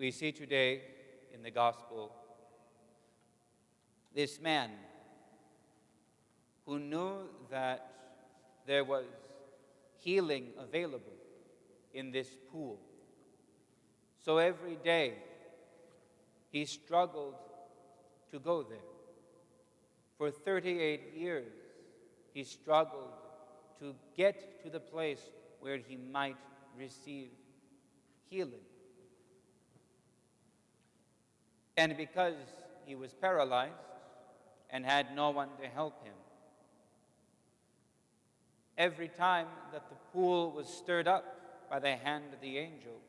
We see today in the gospel this man who knew that there was healing available in this pool. So every day he struggled to go there. For 38 years he struggled to get to the place where he might receive healing. And because he was paralyzed and had no one to help him, every time that the pool was stirred up by the hand of the angel,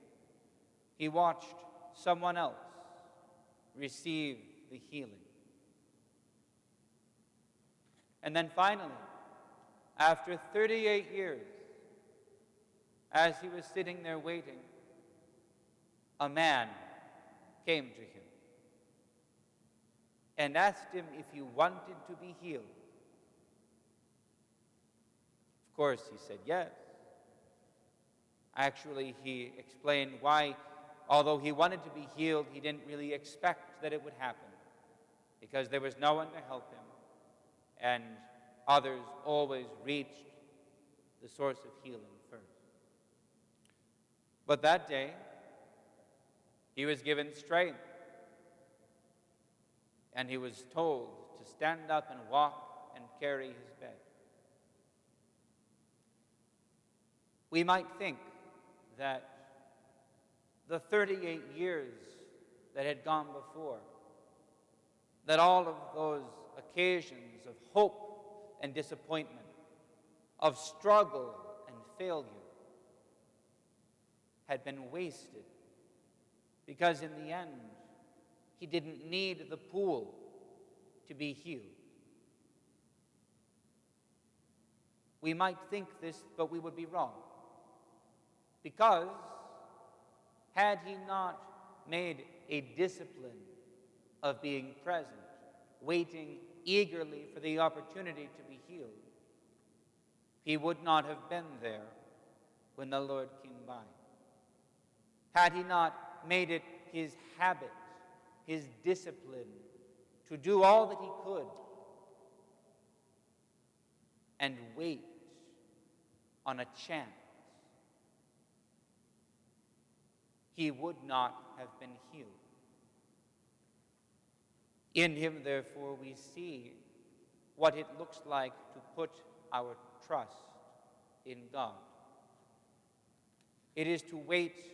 he watched someone else receive the healing. And then finally, after 38 years, as he was sitting there waiting, a man came to him and asked him if he wanted to be healed. Of course, he said yes. Actually, he explained why, although he wanted to be healed, he didn't really expect that it would happen, because there was no one to help him, and others always reached the source of healing first. But that day, he was given strength, and he was told to stand up and walk and carry his bed. We might think that the 38 years that had gone before, that all of those occasions of hope and disappointment, of struggle and failure, had been wasted, because in the end, he didn't need the pool to be healed. We might think this, but we would be wrong. Because had he not made a discipline of being present, waiting eagerly for the opportunity to be healed, he would not have been there when the Lord came by. Had he not made it his habit, his discipline, to do all that he could and wait on a chance, he would not have been healed. In him, therefore, we see what it looks like to put our trust in God. It is to wait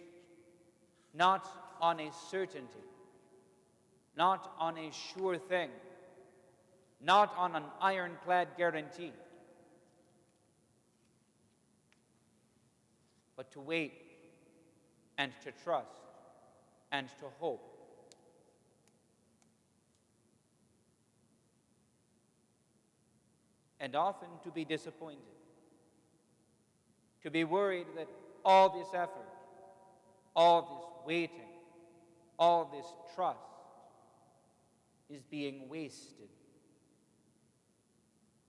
not on a certainty, not on a sure thing, not on an ironclad guarantee, but to wait and to trust and to hope. And often to be disappointed, to be worried that all this effort, all this waiting, all this trust is being wasted.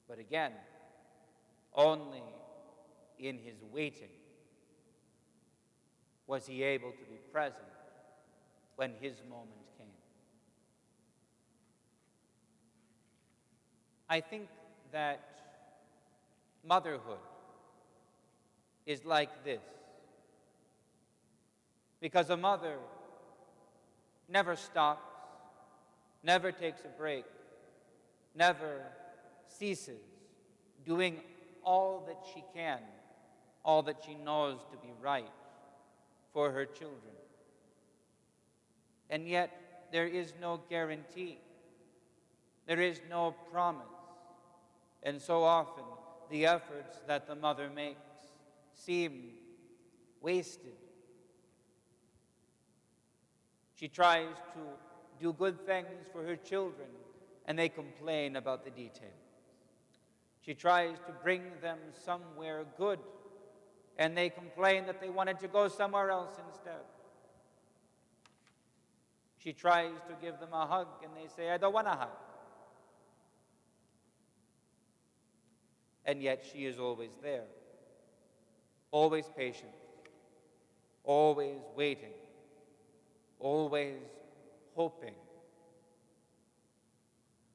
But again, only in his waiting was he able to be present when his moment came. I think that motherhood is like this, because a mother never stops, never takes a break, never ceases doing all that she can, all that she knows to be right for her children. And yet, there is no guarantee. There is no promise. And so often, the efforts that the mother makes seem wasted. She tries to do good things for her children, and they complain about the details. She tries to bring them somewhere good, and they complain that they wanted to go somewhere else instead. She tries to give them a hug, and they say, "I don't want a hug." And yet she is always there, always patient, always waiting, always hoping,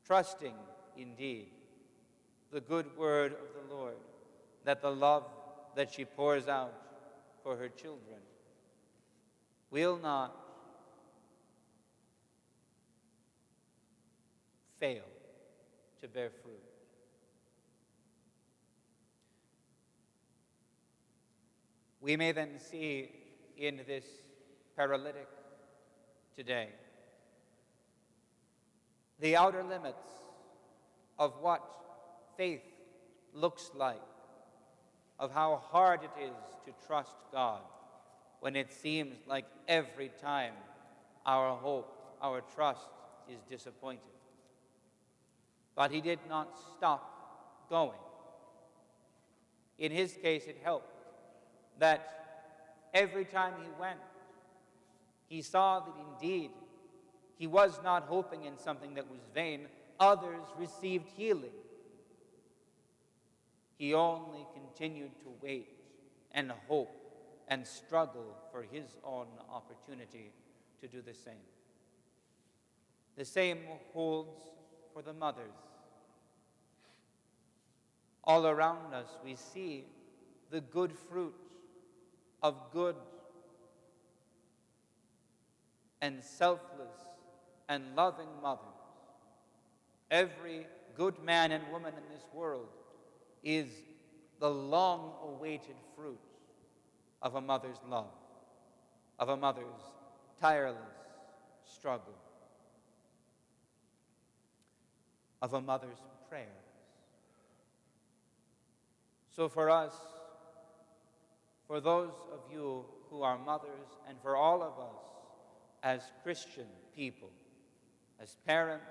trusting indeed the good word of the Lord, that the love that she pours out for her children will not fail to bear fruit. We may then see in this paralytic today the outer limits of what faith looks like, of how hard it is to trust God when it seems like every time our hope, our trust is disappointed. But he did not stop going. In his case, it helped that every time he went, he saw that indeed he was not hoping in something that was vain. Others received healing. He only continued to wait and hope and struggle for his own opportunity to do the same. The same holds for the mothers. All around us we see the good fruit of good and selfless and loving mothers. Every good man and woman in this world is the long-awaited fruit of a mother's love, of a mother's tireless struggle, of a mother's prayers. So for us, for those of you who are mothers, and for all of us as Christian people, as parents,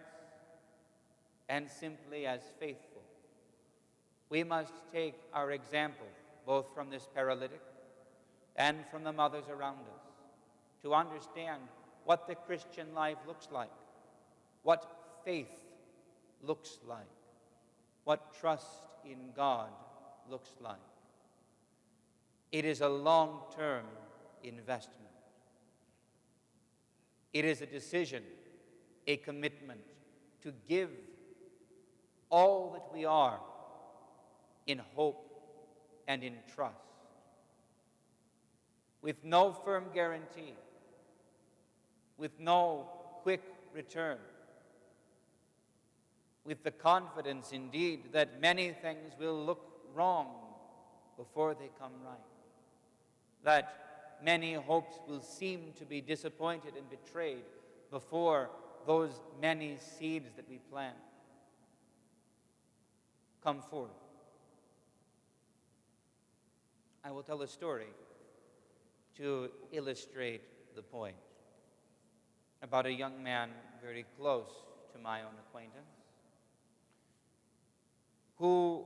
and simply as faithful, we must take our example, both from this paralytic and from the mothers around us, to understand what the Christian life looks like, what faith looks like, what trust in God looks like. It is a long-term investment. It is a decision, a commitment to give all that we are in hope and in trust, with no firm guarantee, with no quick return, with the confidence indeed that many things will look wrong before they come right, that many hopes will seem to be disappointed and betrayed before those many seeds that we plant come forth. I will tell a story to illustrate the point about a young man very close to my own acquaintance who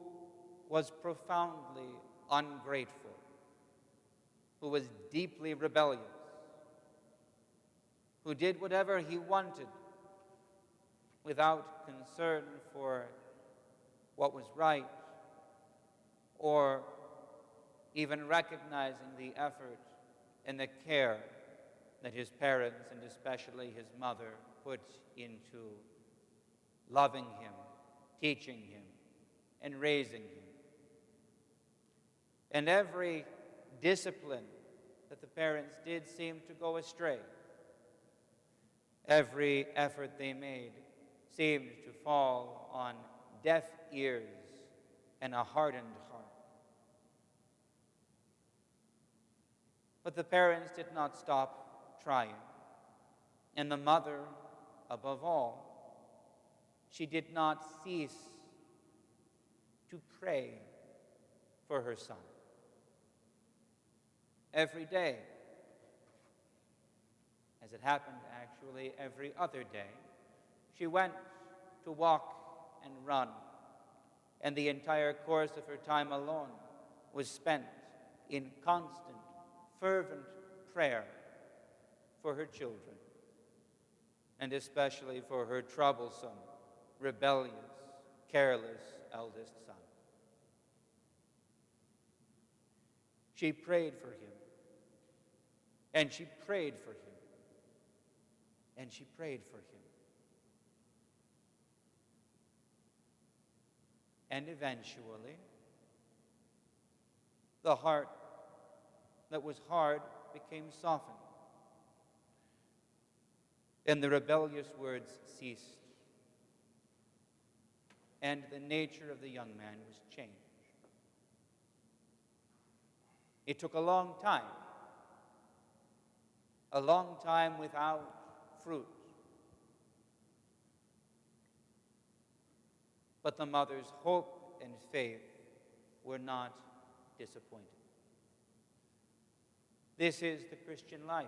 was profoundly ungrateful, who was deeply rebellious, who did whatever he wanted without concern for what was right or even recognizing the effort and the care that his parents, and especially his mother, put into loving him, teaching him, and raising him. And every discipline that the parents did seemed to go astray. Every effort they made seemed to fall on deaf ears and a hardened heart. But the parents did not stop trying. And the mother, above all, she did not cease to pray for her son. Every day, as it happened actually every other day, she went to walk and run, and the entire course of her time alone was spent in constant, fervent prayer for her children, and especially for her troublesome, rebellious, careless eldest son. She prayed for him, and she prayed for him, and she prayed for him. And eventually, the heart that was hard became softened, and the rebellious words ceased, and the nature of the young man was changed. It took a long time without fruit. But the mother's hope and faith were not disappointed. This is the Christian life.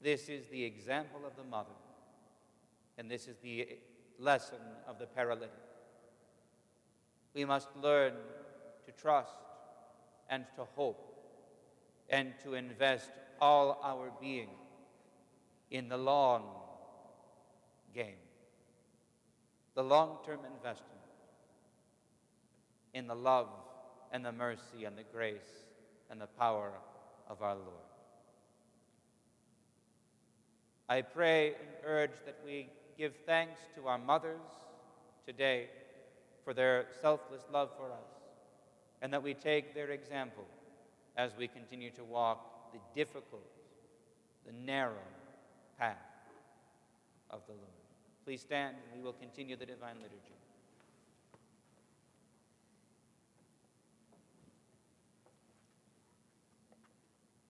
This is the example of the mother. And this is the lesson of the paralytic. We must learn to trust and to hope and to invest all our being in the long game, the long-term investment in the love and the mercy and the grace and the power of our Lord. I pray and urge that we give thanks to our mothers today for their selfless love for us, and that we take their example as we continue to walk the difficult, the narrow path of the Lord. Please stand, and we will continue the divine liturgy.